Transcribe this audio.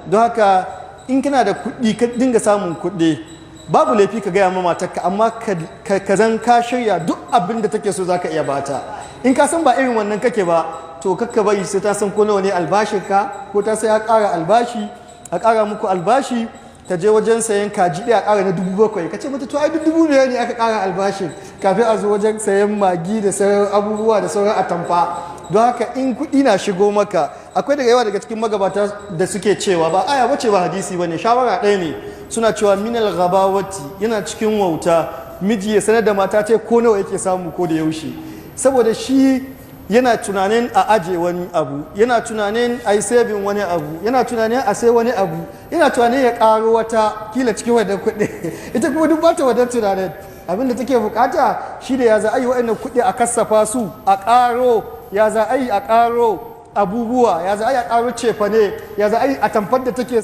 don haka in kana da kuɗi ka dinga samun kuɗi babu laifi ka gaya ma matarka amma ka zan ka shirya duk abin da take so za ka iya bata. In ka san ba irin wannan kake ba to kakka bari sai ta san ko nawa ne albashinka ko ta sai ya ƙara albashi a ƙara muku albashi ta je wajen sayan kaji ɗaya a ƙara na 7,000 ka ce mata to ai 5,000 ne aka ƙara albashin kafin a zo wajen sayan magi da sauran abubuwa da sauran atamfa. Don haka in kuɗi na shigo maka akwai daga yawa daga cikin magabata da suke cewa ba aya bace ba hadisi bane shawara ɗaya ne suna cewa minal ghabawati yana cikin wauta miji ya sanar da mata ce ko nawa yake samu ko da yaushe saboda shi yana tunanin a aje wani abu yana tunanin a yi saving wani abu yana tunanin a sai wani abu yana tunanin ya karo wata kila cikin wadda kuɗi ita kuma duk bata wadda tunanin abinda take bukata shi da ya za a yi waɗannan kuɗi a kassafa su a karo ya za a yi a karo abubuwa ya za a yi a karo cefane ya za a yi a tamfar da take